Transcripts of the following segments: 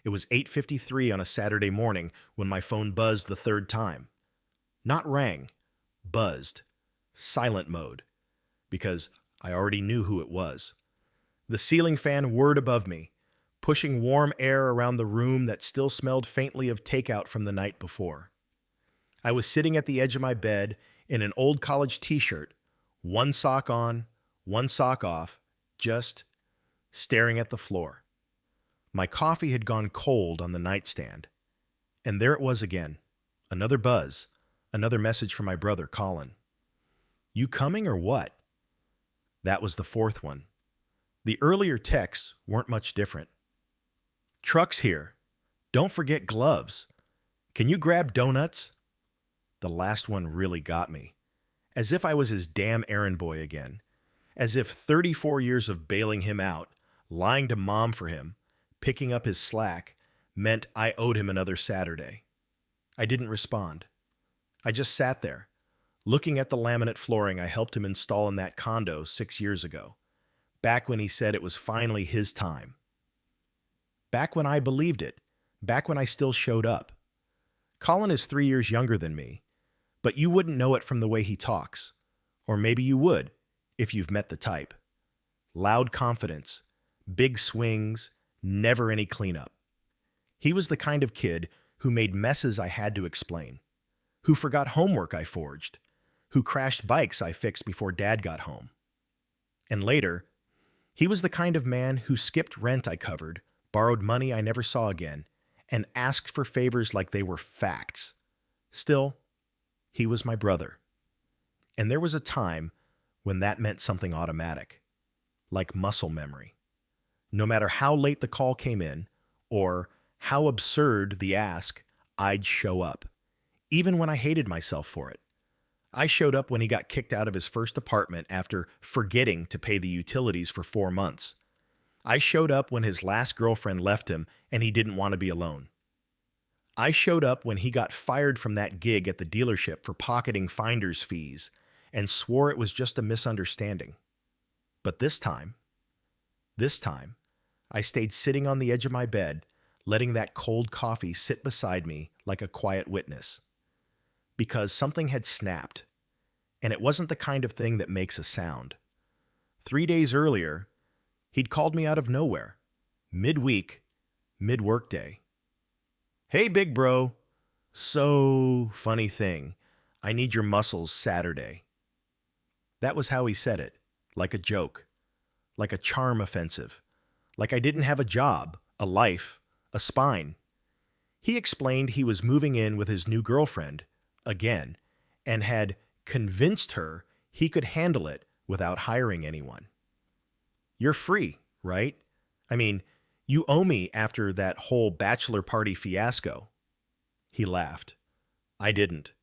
It was 8:53 on a Saturday morning when my phone buzzed the third time. Not rang, buzzed. Silent mode, because I already knew who it was. The ceiling fan whirred above me, pushing warm air around the room that still smelled faintly of takeout from the night before. I was sitting at the edge of my bed in an old college t-shirt, one sock on, one sock off, just staring at the floor. My coffee had gone cold on the nightstand. And there it was again. Another buzz, another message from my brother, Colin. You coming or what? That was the fourth one. The earlier texts weren't much different. Truck's here. Don't forget gloves. Can you grab donuts? The last one really got me. As if I was his damn errand boy again. As if 34 years of bailing him out, lying to mom for him, picking up his slack, meant I owed him another Saturday. I didn't respond. I just sat there, looking at the laminate flooring I helped him install in that condo 6 years ago, back when he said it was finally his time. Back when I believed it, back when I still showed up. Colin is 3 years younger than me, but you wouldn't know it from the way he talks. Or maybe you would, if you've met the type. Loud confidence, big swings, never any cleanup. He was the kind of kid who made messes I had to explain, who forgot homework I forged, who crashed bikes I fixed before Dad got home. And later, he was the kind of man who skipped rent I covered, borrowed money I never saw again, and asked for favors like they were facts. Still, he was my brother. And there was a time when that meant something automatic, like muscle memory. No matter how late the call came in, or how absurd the ask, I'd show up, even when I hated myself for it. I showed up when he got kicked out of his first apartment after forgetting to pay the utilities for 4 months. I showed up when his last girlfriend left him and he didn't want to be alone. I showed up when he got fired from that gig at the dealership for pocketing finder's fees and swore it was just a misunderstanding. But this time, I stayed sitting on the edge of my bed, letting that cold coffee sit beside me like a quiet witness. Because something had snapped, and it wasn't the kind of thing that makes a sound. 3 days earlier, he'd called me out of nowhere, midweek, mid-workday. Hey, big bro. So, funny thing, I need your muscles Saturday. That was how he said it, like a joke, like a charm offensive, like I didn't have a job, a life, a spine. He explained he was moving in with his new girlfriend, again, and had convinced her he could handle it without hiring anyone. You're free, right? I mean, you owe me after that whole bachelor party fiasco. He laughed. I didn't,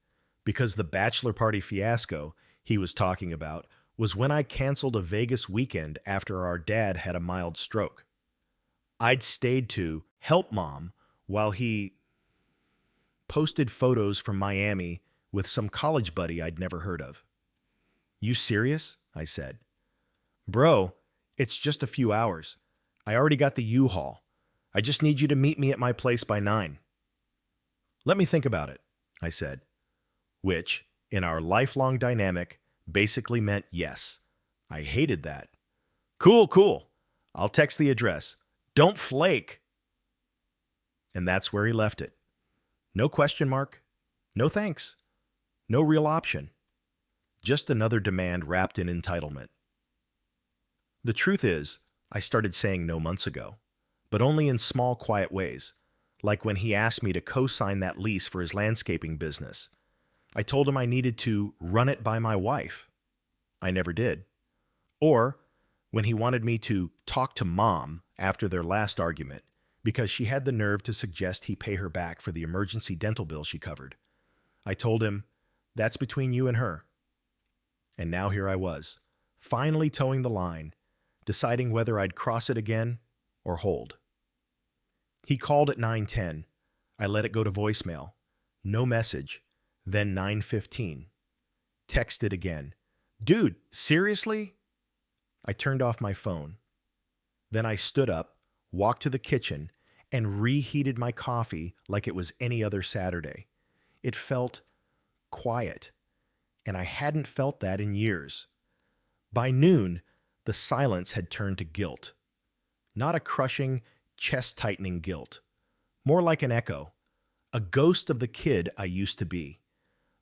because the bachelor party fiasco he was talking about was when I canceled a Vegas weekend after our dad had a mild stroke. I'd stayed to help Mom while he posted photos from Miami with some college buddy I'd never heard of. You serious? I said. Bro, it's just a few hours. I already got the U-Haul. I just need you to meet me at my place by 9. Let me think about it, I said, which, in our lifelong dynamic, basically meant yes. I hated that. Cool. I'll text the address. Don't flake. And that's where he left it. No question mark. No thanks. No real option. Just another demand wrapped in entitlement. The truth is, I started saying no months ago, but only in small, quiet ways, like when he asked me to co-sign that lease for his landscaping business. I told him I needed to run it by my wife. I never did. Or when he wanted me to talk to Mom after their last argument because she had the nerve to suggest he pay her back for the emergency dental bill she covered. I told him, that's between you and her. And now here I was, finally towing the line, deciding whether I'd cross it again or hold. He called at 9:10. I let it go to voicemail. No message. Then 9:15. Texted again. Dude, seriously? I turned off my phone. Then I stood up, walked to the kitchen, and reheated my coffee like it was any other Saturday. It felt quiet, and I hadn't felt that in years. By noon, the silence had turned to guilt. Not a crushing, chest-tightening guilt. More like an echo, a ghost of the kid I used to be.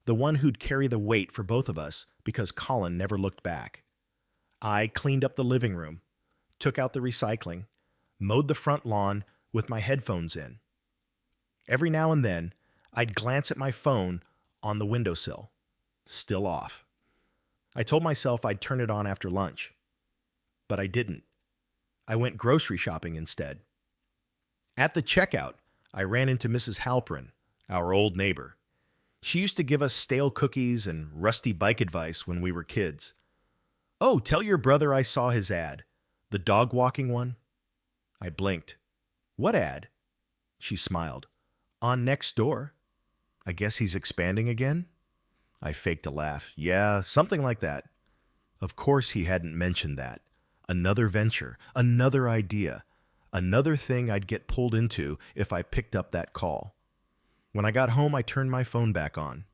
The one who'd carry the weight for both of us because Colin never looked back. I cleaned up the living room, took out the recycling, mowed the front lawn with my headphones in. Every now and then, I'd glance at my phone on the windowsill, still off. I told myself I'd turn it on after lunch, but I didn't. I went grocery shopping instead. At the checkout, I ran into Mrs. Halprin, our old neighbor. She used to give us stale cookies and rusty bike advice when we were kids. "Oh, tell your brother I saw his ad. The dog walking one?" I blinked. "What ad?" She smiled. "On next door. I guess he's expanding again?" I faked a laugh. "Yeah, something like that." Of course he hadn't mentioned that. Another venture, another idea, another thing I'd get pulled into if I picked up that call. When I got home, I turned my phone back on.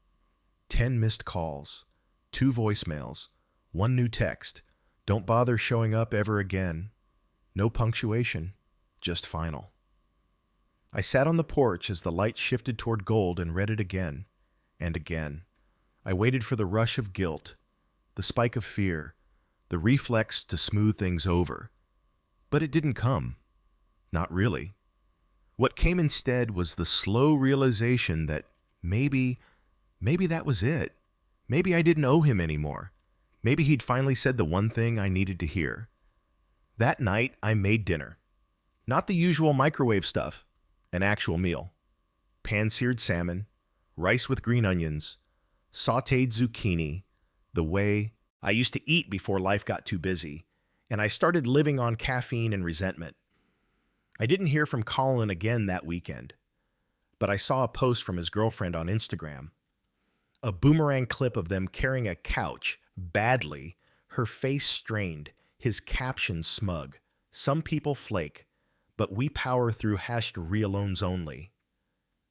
10 missed calls, 2 voicemails, 1 new text. Don't bother showing up ever again. No punctuation, just final. I sat on the porch as the light shifted toward gold and read it again and again. I waited for the rush of guilt, the spike of fear, the reflex to smooth things over. But it didn't come. Not really. What came instead was the slow realization that maybe that was it. Maybe I didn't owe him anymore. Maybe he'd finally said the one thing I needed to hear. That night, I made dinner. Not the usual microwave stuff, an actual meal. Pan-seared salmon, rice with green onions, sautéed zucchini, the way I used to eat before life got too busy, and I started living on caffeine and resentment. I didn't hear from Colin again that weekend, but I saw a post from his girlfriend on Instagram. A boomerang clip of them carrying a couch, badly, her face strained, his caption smug. "Some people flake, but we power through #realones only."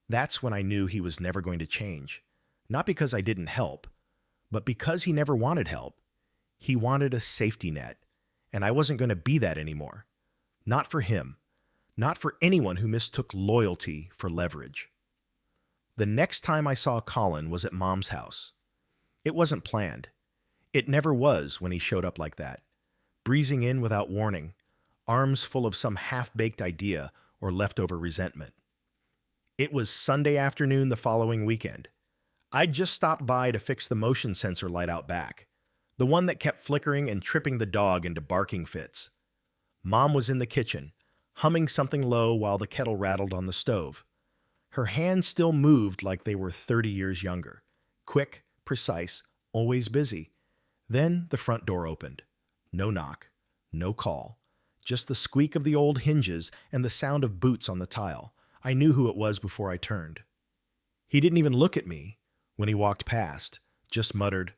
That's when I knew he was never going to change. Not because I didn't help, but because he never wanted help. He wanted a safety net, and I wasn't going to be that anymore. Not for him. Not for anyone who mistook loyalty for leverage. The next time I saw Colin was at Mom's house. It wasn't planned. It never was when he showed up like that, breezing in without warning, arms full of some half-baked idea or leftover resentment. It was Sunday afternoon the following weekend. I'd just stopped by to fix the motion sensor light out back, the one that kept flickering and tripping the dog into barking fits. Mom was in the kitchen, humming something low while the kettle rattled on the stove. Her hands still moved like they were 30 years younger. Quick, precise, always busy. Then the front door opened. No knock, no call. Just the squeak of the old hinges and the sound of boots on the tile. I knew who it was before I turned. He didn't even look at me when he walked past, just muttered,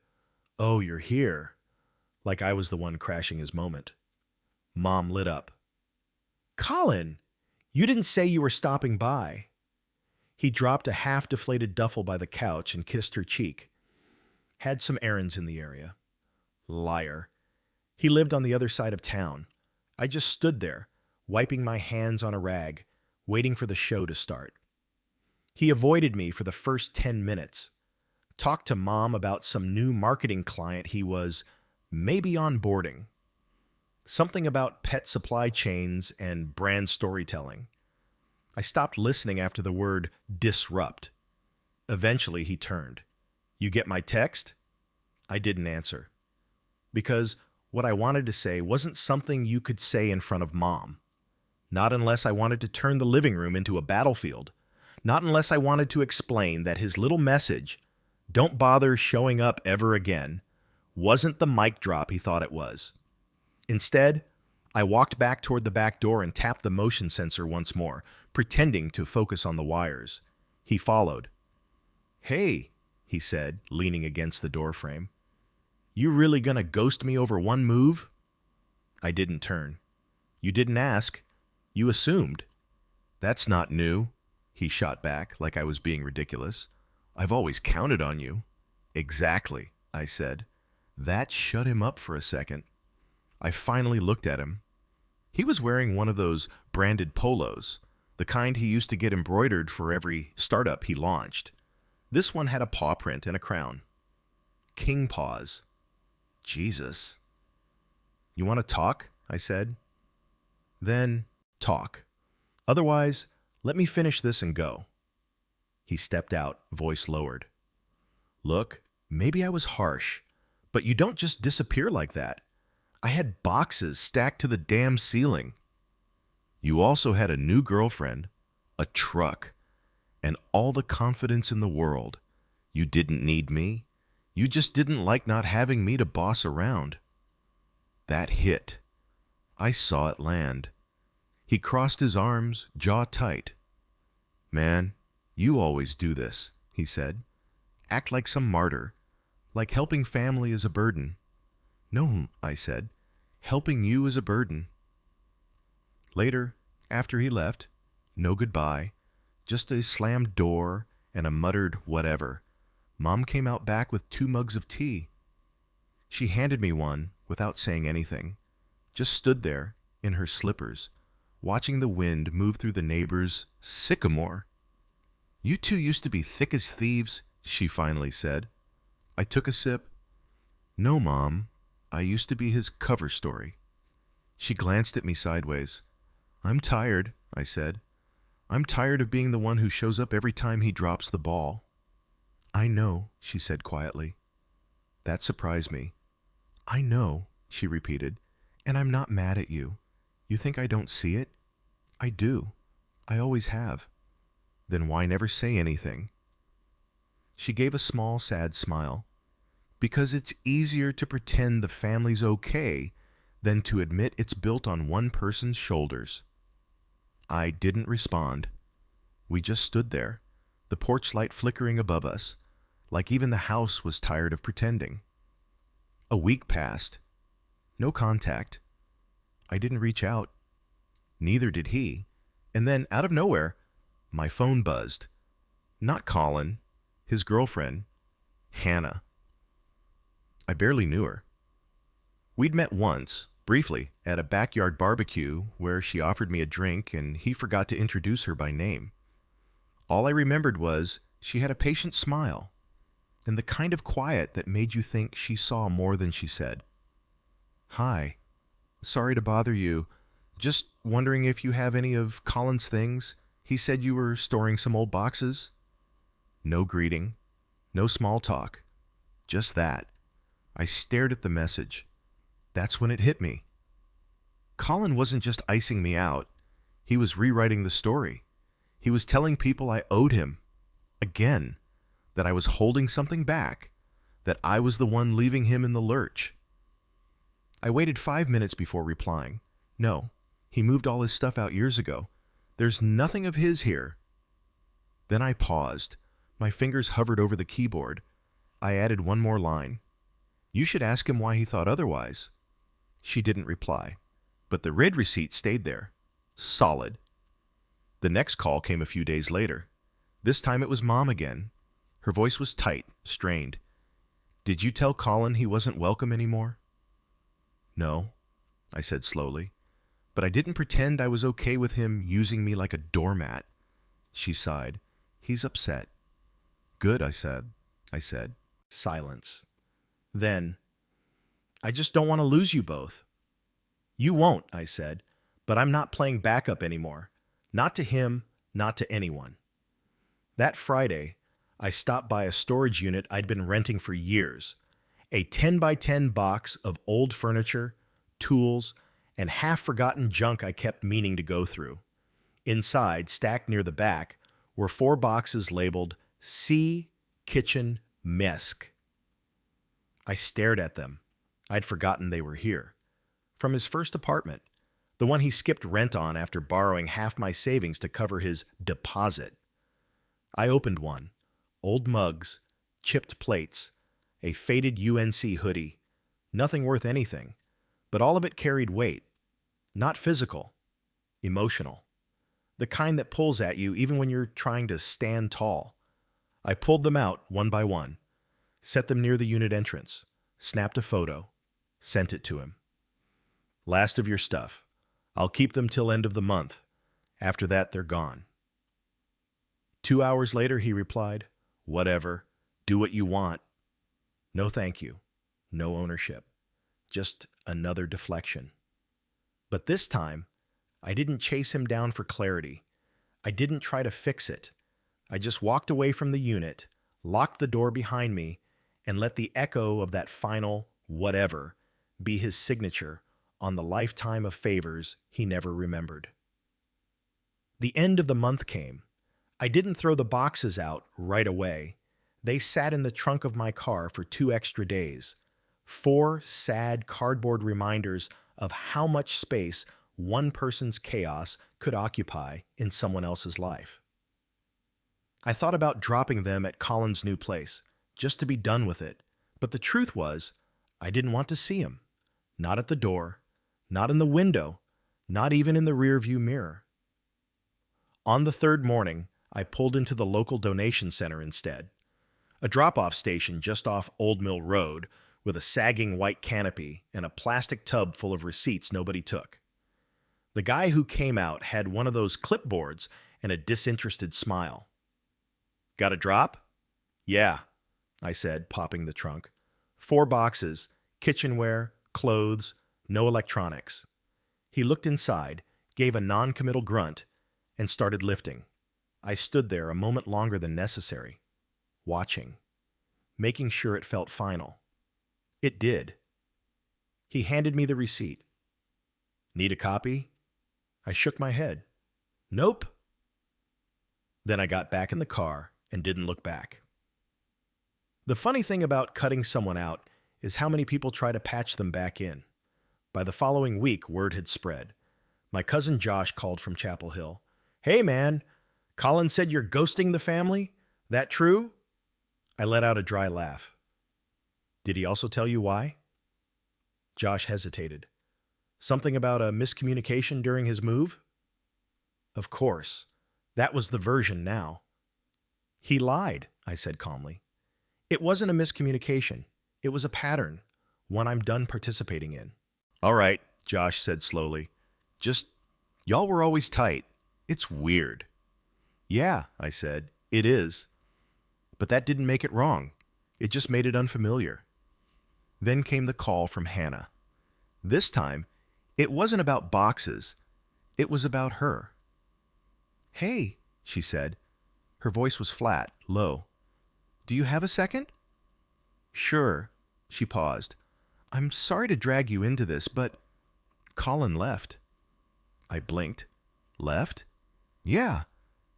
"Oh, you're here," like I was the one crashing his moment. Mom lit up. "Colin, you didn't say you were stopping by." He dropped a half-deflated duffel by the couch and kissed her cheek. Had some errands in the area. Liar. He lived on the other side of town. I just stood there, wiping my hands on a rag, waiting for the show to start. He avoided me for the first 10 minutes. Talked to Mom about some new marketing client he was maybe onboarding. Something about pet supply chains and brand storytelling. I stopped listening after the word disrupt. Eventually he turned. "You get my text?" I didn't answer. Because what I wanted to say wasn't something you could say in front of Mom. Not unless I wanted to turn the living room into a battlefield. Not unless I wanted to explain that his little message, "Don't bother showing up ever again," wasn't the mic drop he thought it was. Instead, I walked back toward the back door and tapped the motion sensor once more, pretending to focus on the wires. He followed. "Hey," he said, leaning against the doorframe. "You really gonna ghost me over one move?" I didn't turn. "You didn't ask. You assumed." That's not new, he shot back like I was being ridiculous. I've always counted on you. Exactly, I said. That shut him up for a second. I finally looked at him. He was wearing one of those branded polos, the kind he used to get embroidered for every startup he launched. This one had a paw print and a crown. King paws. Jesus. You want to talk? I said. Then talk. Otherwise, let me finish this and go. He stepped out, voice lowered. Look, maybe I was harsh, but you don't just disappear like that. I had boxes stacked to the damn ceiling. You also had a new girlfriend, a truck, and all the confidence in the world. You didn't need me. You just didn't like not having me to boss around. That hit. I saw it land. He crossed his arms, jaw tight. Man, you always do this, he said. Act like some martyr, like helping family is a burden. No, I said, helping you is a burden. Later, after he left, no goodbye, just a slammed door and a muttered whatever. Mom came out back with 2 mugs of tea. She handed me one without saying anything, just stood there in her slippers, watching the wind move through the neighbor's sycamore. You two used to be thick as thieves, she finally said. I took a sip. No, Mom, I used to be his cover story. She glanced at me sideways. I'm tired, I said. I'm tired of being the one who shows up every time he drops the ball. I know, she said quietly. That surprised me. I know, she repeated, and I'm not mad at you. You think I don't see it? I do. I always have. Then why never say anything? She gave a small, sad smile. Because it's easier to pretend the family's okay than to admit it's built on one person's shoulders. I didn't respond. We just stood there, the porch light flickering above us, like even the house was tired of pretending. A week passed. No contact. I didn't reach out. Neither did he. And then, out of nowhere, my phone buzzed. Not Colin, his girlfriend, Hannah. I barely knew her. We'd met once, briefly, at a backyard barbecue where she offered me a drink and he forgot to introduce her by name. All I remembered was she had a patient smile and the kind of quiet that made you think she saw more than she said. Hi. Sorry to bother you. Just wondering if you have any of Colin's things. He said you were storing some old boxes. No greeting. No small talk. Just that. I stared at the message. That's when it hit me. Colin wasn't just icing me out. He was rewriting the story. He was telling people I owed him. Again. That I was holding something back. That I was the one leaving him in the lurch. I waited 5 minutes before replying. No, he moved all his stuff out years ago. There's nothing of his here. Then I paused. My fingers hovered over the keyboard. I added one more line. You should ask him why he thought otherwise. She didn't reply, but the red receipt stayed there. Solid. The next call came a few days later. This time it was Mom again. Her voice was tight, strained. Did you tell Colin he wasn't welcome anymore? No, I said slowly, but I didn't pretend I was okay with him using me like a doormat. She sighed. He's upset. Good, I said. Silence. Then, I just don't want to lose you both. You won't, I said, but I'm not playing backup anymore. Not to him, not to anyone. That Friday, I stopped by a storage unit I'd been renting for years. A 10 by 10 box of old furniture, tools, and half-forgotten junk I kept meaning to go through. Inside, stacked near the back, were 4 boxes labeled C Kitchen Mesk. I stared at them. I'd forgotten they were here. From his first apartment, the one he skipped rent on after borrowing half my savings to cover his deposit. I opened one. Old mugs, chipped plates, a faded UNC hoodie. Nothing worth anything, but all of it carried weight. Not physical, emotional. the kind that pulls at you even when you're trying to stand tall. I pulled them out one by one, set them near the unit entrance, snapped a photo, sent it to him. Last of your stuff. I'll keep them till end of the month. After that, they're gone. 2 hours later, he replied, whatever, do what you want. No thank you, no ownership, just another deflection. But this time, I didn't chase him down for clarity. I didn't try to fix it. I just walked away from the unit, locked the door behind me, and let the echo of that final whatever be his signature on the lifetime of favors he never remembered. The end of the month came. I didn't throw the boxes out right away. They sat in the trunk of my car for 2 extra days. 4 sad cardboard reminders of how much space one person's chaos could occupy in someone else's life. I thought about dropping them at Colin's new place, just to be done with it. But the truth was, I didn't want to see him. Not at the door, not in the window, not even in the rearview mirror. On the 3rd morning, I pulled into the local donation center instead. A drop-off station just off Old Mill Road with a sagging white canopy and a plastic tub full of receipts nobody took. The guy who came out had one of those clipboards and a disinterested smile. Got a drop? Yeah, I said, popping the trunk. 4 boxes, kitchenware, clothes, no electronics. He looked inside, gave a non-committal grunt, and started lifting. I stood there a moment longer than necessary, watching, making sure it felt final. It did. He handed me the receipt. Need a copy? I shook my head. Nope. Then I got back in the car and didn't look back. The funny thing about cutting someone out is how many people try to patch them back in. By the following week, word had spread. My cousin Josh called from Chapel Hill. Hey man, Colin said you're ghosting the family? That true? I let out a dry laugh. Did he also tell you why? Josh hesitated. Something about a miscommunication during his move? Of course. That was the version now. He lied, I said calmly. It wasn't a miscommunication. It was a pattern, one I'm done participating in. All right, Josh said slowly. Just, y'all were always tight. It's weird. Yeah, I said, it is. But that didn't make it wrong. It just made it unfamiliar. Then came the call from Hannah. This time, it wasn't about boxes. It was about her. Hey, she said. Her voice was flat, low. Do you have a second? Sure. She paused. I'm sorry to drag you into this, but Colin left. I blinked. Left? Yeah.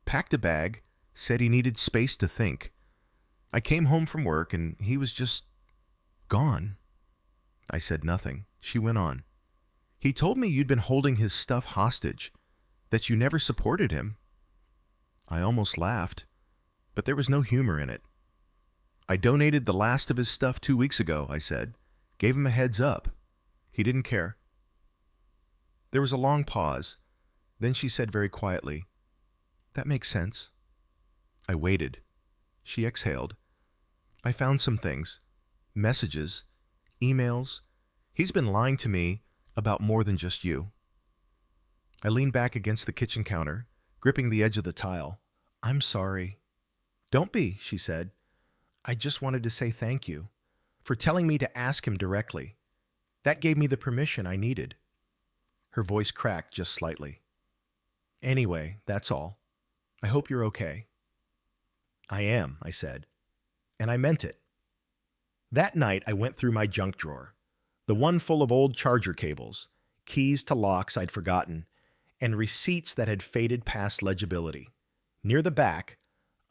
Packed a bag, said he needed space to think. I came home from work and he was just gone. I said nothing. She went on. He told me you'd been holding his stuff hostage, that you never supported him. I almost laughed, but there was no humor in it. I donated the last of his stuff 2 weeks ago, I said. Gave him a heads up. He didn't care. There was a long pause. Then she said very quietly, That makes sense. I waited. She exhaled. I found some things. Messages. Emails. He's been lying to me about more than just you. I leaned back against the kitchen counter, gripping the edge of the tile. I'm sorry. Don't be, she said. I just wanted to say thank you for telling me to ask him directly. That gave me the permission I needed. Her voice cracked just slightly. Anyway, that's all. I hope you're okay. I am, I said, and I meant it. That night, I went through my junk drawer, the one full of old charger cables, keys to locks I'd forgotten, and receipts that had faded past legibility. Near the back,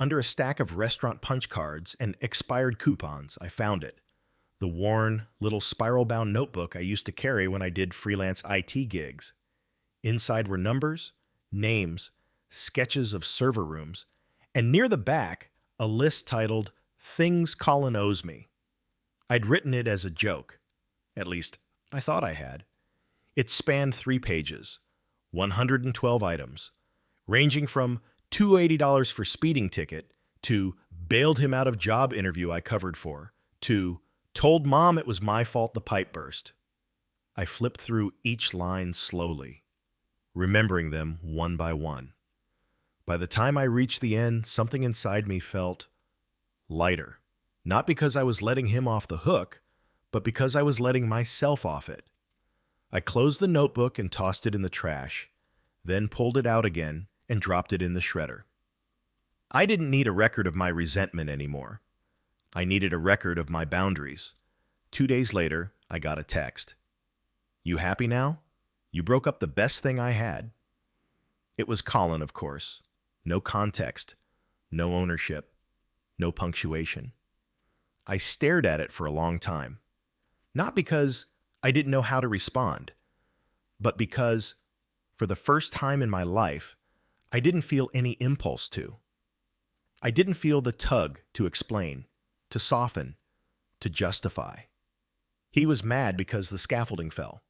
under a stack of restaurant punch cards and expired coupons, I found it. The worn, little spiral-bound notebook I used to carry when I did freelance IT gigs. Inside were numbers, names, sketches of server rooms, and near the back, a list titled, Things Colin Owes Me. I'd written it as a joke. At least, I thought I had. It spanned 3 pages, 112 items, ranging from $280 for speeding ticket to bailed him out of job interview I covered for to told mom it was my fault the pipe burst. I flipped through each line slowly, remembering them one by one. By the time I reached the end, something inside me felt lighter. Not because I was letting him off the hook, but because I was letting myself off it. I closed the notebook and tossed it in the trash, then pulled it out again and dropped it in the shredder. I didn't need a record of my resentment anymore. I needed a record of my boundaries. 2 days later, I got a text. "You happy now? You broke up the best thing I had." It was Colin, of course. No context, no ownership, no punctuation. I stared at it for a long time. Not because I didn't know how to respond, but because, for the first time in my life, I didn't feel any impulse to. I didn't feel the tug to explain, to soften, to justify. He was mad because the scaffolding fell,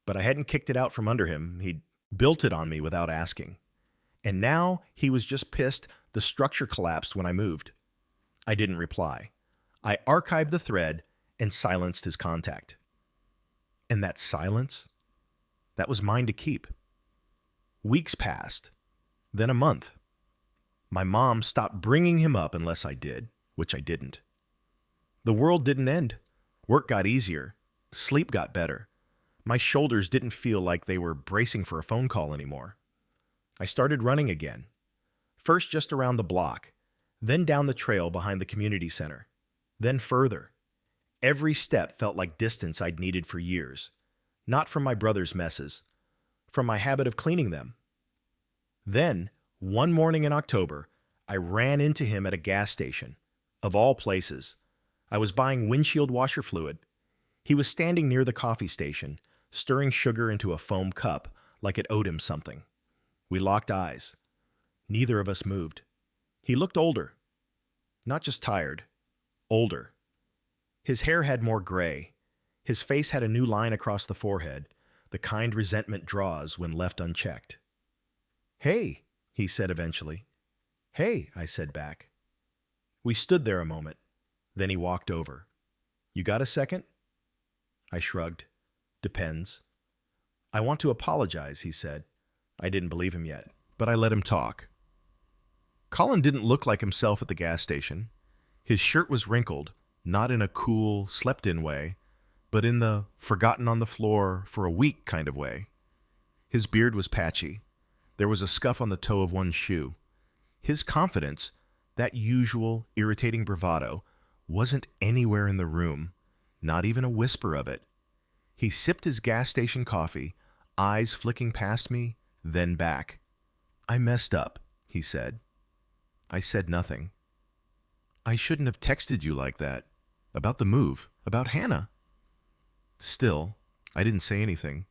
but I hadn't kicked it out from under him. He'd built it on me without asking. And now he was just pissed the structure collapsed when I moved. I didn't reply. I archived the thread and silenced his contact. And that silence, that was mine to keep. Weeks passed, then a month. My mom stopped bringing him up unless I did, which I didn't. The world didn't end. Work got easier. Sleep got better. My shoulders didn't feel like they were bracing for a phone call anymore. I started running again. First just around the block, then down the trail behind the community center, then further. Every step felt like distance I'd needed for years. Not from my brother's messes, from my habit of cleaning them. Then, one morning in October, I ran into him at a gas station. Of all places. I was buying windshield washer fluid. He was standing near the coffee station, stirring sugar into a foam cup like it owed him something. We locked eyes. Neither of us moved. He looked older. Not just tired. Older. His hair had more gray. His face had a new line across the forehead, the kind resentment draws when left unchecked. "Hey," he said eventually. "Hey," I said back. We stood there a moment. Then he walked over. "You got a second?" I shrugged. "Depends." "I want to apologize," he said. I didn't believe him yet, but I let him talk. Colin didn't look like himself at the gas station. His shirt was wrinkled, not in a cool, slept-in way, but in the forgotten on the floor for a week kind of way. His beard was patchy. There was a scuff on the toe of one shoe. His confidence, that usual, irritating bravado, wasn't anywhere in the room, not even a whisper of it. He sipped his gas station coffee, eyes flicking past me, then back. "I messed up," he said. I said nothing. "I shouldn't have texted you like that. About the move, about Hannah." Still, I didn't say anything.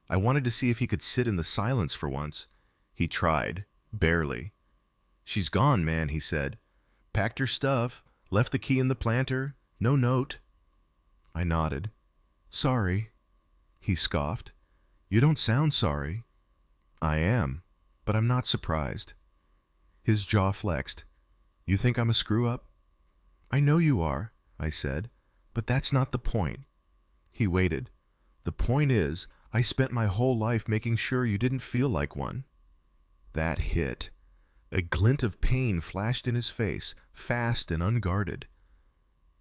I wanted to see if he could sit in the silence for once. He tried, barely. "She's gone, man," he said. "Packed her stuff, left the key in the planter, no note." I nodded. "Sorry." He scoffed. "You don't sound sorry." "I am, but I'm not surprised." His jaw flexed. "You think I'm a screw-up?" "I know you are," I said, "but that's not the point." He waited. "The point is, I spent my whole life making sure you didn't feel like one." That hit. A glint of pain flashed in his face, fast and unguarded.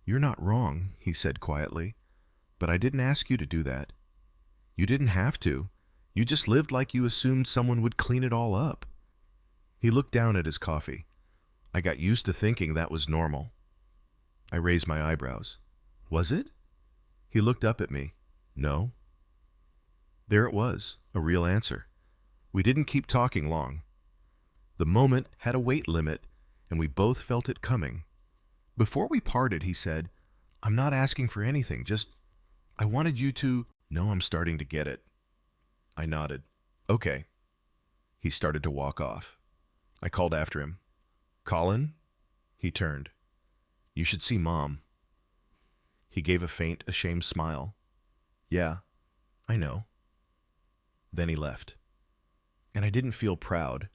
"You're not wrong," he said quietly, "but I didn't ask you to do that. You didn't have to. You just lived like you assumed someone would clean it all up." He looked down at his coffee. I got used to thinking that was normal. I raised my eyebrows. "Was it?" He looked up at me. "No." There it was, a real answer. We didn't keep talking long. The moment had a weight limit, and we both felt it coming. Before we parted, he said, "I'm not asking for anything, just I wanted you to know I'm starting to get it." I nodded. "Okay." He started to walk off. I called after him. "Colin?" He turned. "You should see Mom." He gave a faint, ashamed smile. "Yeah, I know." Then he left. And I didn't feel proud.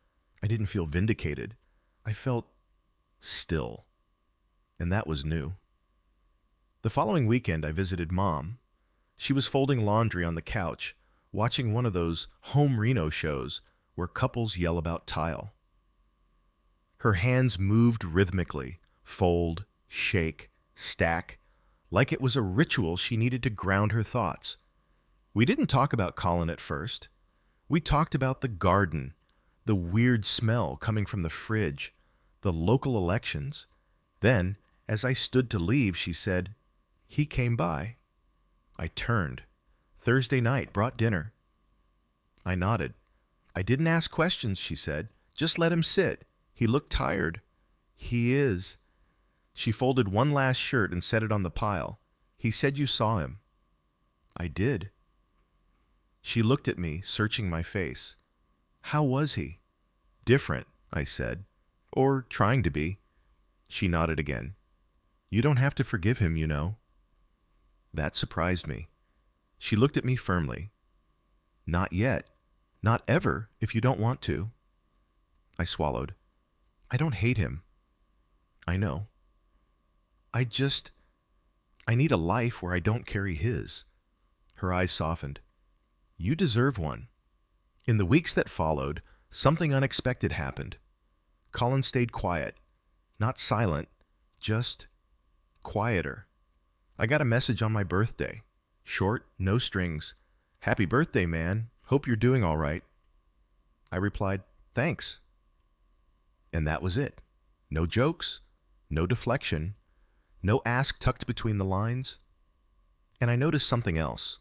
I didn't feel vindicated. I felt still, and that was new. The following weekend, I visited Mom. She was folding laundry on the couch, watching one of those home Reno shows where couples yell about tile. Her hands moved rhythmically, fold, shake, stack, like it was a ritual she needed to ground her thoughts. We didn't talk about Colin at first. We talked about the garden, the weird smell coming from the fridge, the local elections. Then, as I stood to leave, she said, "He came by." I turned. "Thursday night, brought dinner." I nodded. "I didn't ask questions," she said. "Just let him sit. He looked tired." "He is." She folded one last shirt and set it on the pile. "He said you saw him." "I did." She looked at me, searching my face. "How was he?" "Different," I said. "Or trying to be." She nodded again. "You don't have to forgive him, you know." That surprised me. She looked at me firmly. "Not yet. Not ever, if you don't want to." I swallowed. "I don't hate him." "I know. I need a life where I don't carry his." Her eyes softened. "You deserve one." In the weeks that followed, something unexpected happened. Colin stayed quiet. Not silent, just quieter. I got a message on my birthday. Short, no strings. "Happy birthday, man. Hope you're doing all right." I replied, "Thanks." And that was it. No jokes, no deflection, no ask tucked between the lines. And I noticed something else.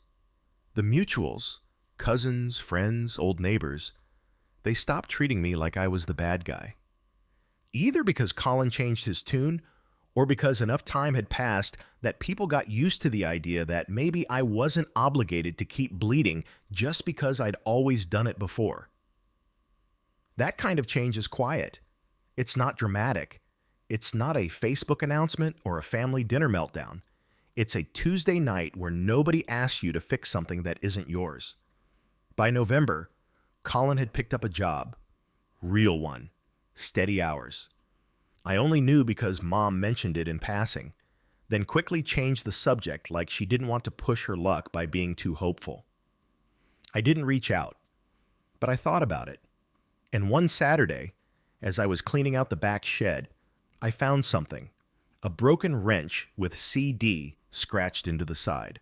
The mutuals, cousins, friends, old neighbors, they stopped treating me like I was the bad guy. Either because Colin changed his tune, or because enough time had passed that people got used to the idea that maybe I wasn't obligated to keep bleeding just because I'd always done it before. That kind of change is quiet. It's not dramatic. It's not a Facebook announcement or a family dinner meltdown. It's a Tuesday night where nobody asks you to fix something that isn't yours. By November, Colin had picked up a job. Real one. Steady hours. I only knew because Mom mentioned it in passing, then quickly changed the subject like she didn't want to push her luck by being too hopeful. I didn't reach out, but I thought about it. And one Saturday, as I was cleaning out the back shed, I found something, a broken wrench with CD scratched into the side.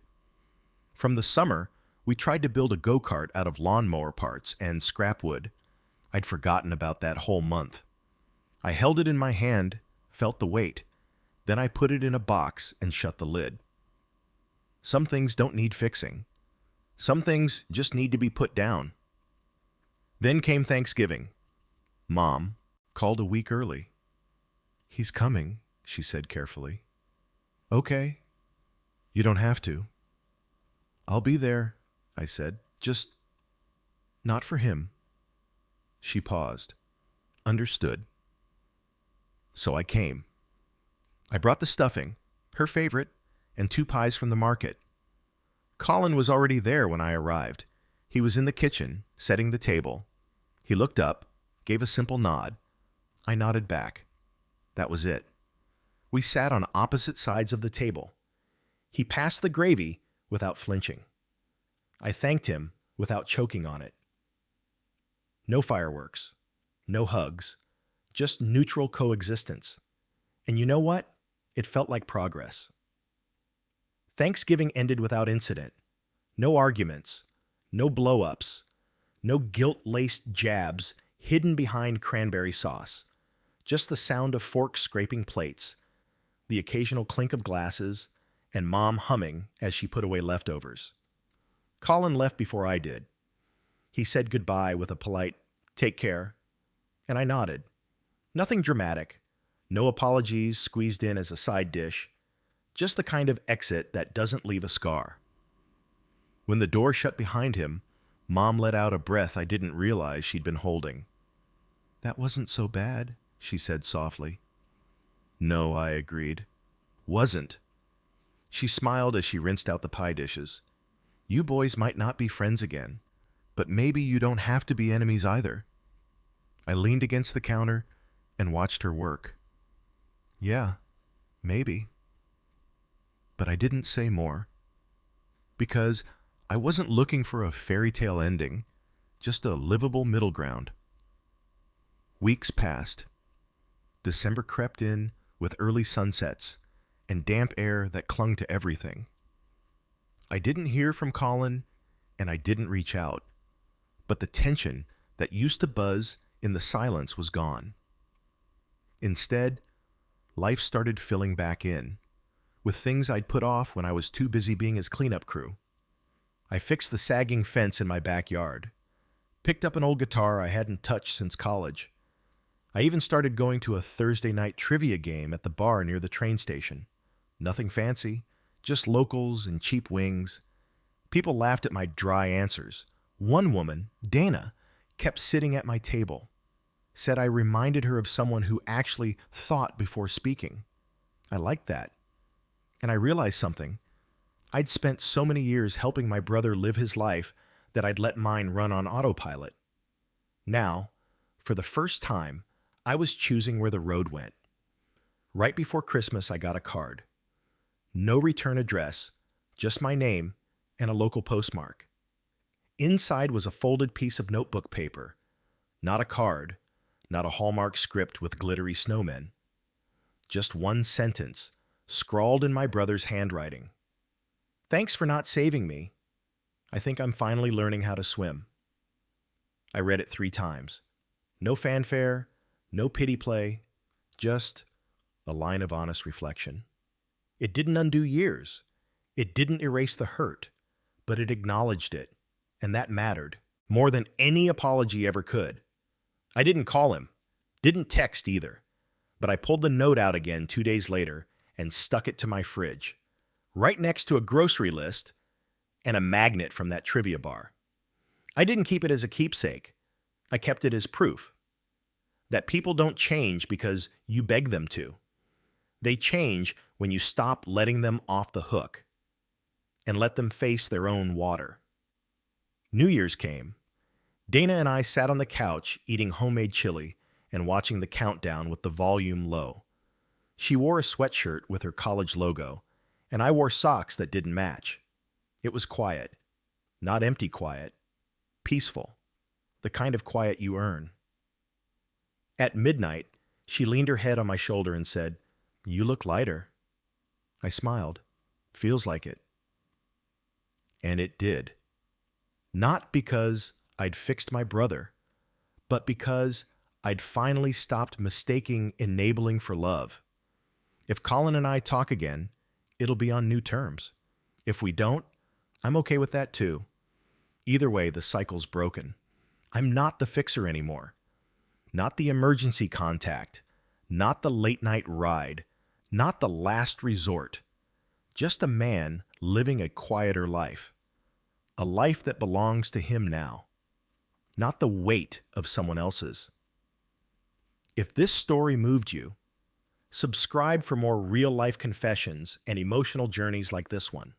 From the summer, we tried to build a go-kart out of lawnmower parts and scrap wood. I'd forgotten about that whole month. I held it in my hand, felt the weight. Then I put it in a box and shut the lid. Some things don't need fixing. Some things just need to be put down. Then came Thanksgiving. Mom called a week early. "He's coming," she said carefully. "Okay. You don't have to." "I'll be there," I said. "Just not for him." She paused. "Understood." So I came. I brought the stuffing, her favorite, and 2 pies from the market. Colin was already there when I arrived. He was in the kitchen, setting the table. He looked up, gave a simple nod. I nodded back. That was it. We sat on opposite sides of the table. He passed the gravy without flinching. I thanked him without choking on it. No fireworks, no hugs, just neutral coexistence. And you know what? It felt like progress. Thanksgiving ended without incident. No arguments, no blow-ups, no guilt-laced jabs hidden behind cranberry sauce. Just the sound of forks scraping plates, the occasional clink of glasses, and Mom humming as she put away leftovers. Colin left before I did. He said goodbye with a polite, "Take care," and I nodded. Nothing dramatic, no apologies squeezed in as a side dish, just the kind of exit that doesn't leave a scar. When the door shut behind him, Mom let out a breath I didn't realize she'd been holding. "That wasn't so bad," she said softly. "No," I agreed. "Wasn't." She smiled as she rinsed out the pie dishes. "You boys might not be friends again, but maybe you don't have to be enemies either." I leaned against the counter and watched her work. Yeah, maybe. But I didn't say more, because I wasn't looking for a fairy tale ending, just a livable middle ground. Weeks passed. December crept in with early sunsets and damp air that clung to everything. I didn't hear from Colin, and I didn't reach out, but the tension that used to buzz in the silence was gone. Instead, life started filling back in, with things I'd put off when I was too busy being his cleanup crew. I fixed the sagging fence in my backyard, picked up an old guitar I hadn't touched since college. I even started going to a Thursday night trivia game at the bar near the train station. Nothing fancy, just locals and cheap wings. People laughed at my dry answers. One woman, Dana, kept sitting at my table, said I reminded her of someone who actually thought before speaking. I liked that. And I realized something. I'd spent so many years helping my brother live his life that I'd let mine run on autopilot. Now, for the first time, I was choosing where the road went. Right before Christmas, I got a card. No return address, just my name and a local postmark. Inside was a folded piece of notebook paper. Not a card, not a Hallmark script with glittery snowmen. Just one sentence, scrawled in my brother's handwriting. Thanks for not saving me. I think I'm finally learning how to swim. I read it 3 times. No fanfare, no pity play, just a line of honest reflection. It didn't undo years. It didn't erase the hurt, but it acknowledged it, and that mattered more than any apology ever could. I didn't call him, didn't text either, but I pulled the note out again 2 days later and stuck it to my fridge, right next to a grocery list and a magnet from that trivia bar. I didn't keep it as a keepsake. I kept it as proof that people don't change because you beg them to. They change when you stop letting them off the hook and let them face their own water. New Year's came. Dana and I sat on the couch eating homemade chili and watching the countdown with the volume low. She wore a sweatshirt with her college logo, and I wore socks that didn't match. It was quiet. Not empty quiet. Peaceful. The kind of quiet you earn. At midnight, she leaned her head on my shoulder and said, "You look lighter." I smiled. Feels like it. And it did. Not because I'd fixed my brother, but because I'd finally stopped mistaking enabling for love. If Colin and I talk again, it'll be on new terms. If we don't, I'm okay with that too. Either way, the cycle's broken. I'm not the fixer anymore. Not the emergency contact. Not the late night ride. Not the last resort. Just a man living a quieter life. A life that belongs to him now. Not the weight of someone else's. If this story moved you, subscribe for more real-life confessions and emotional journeys like this one.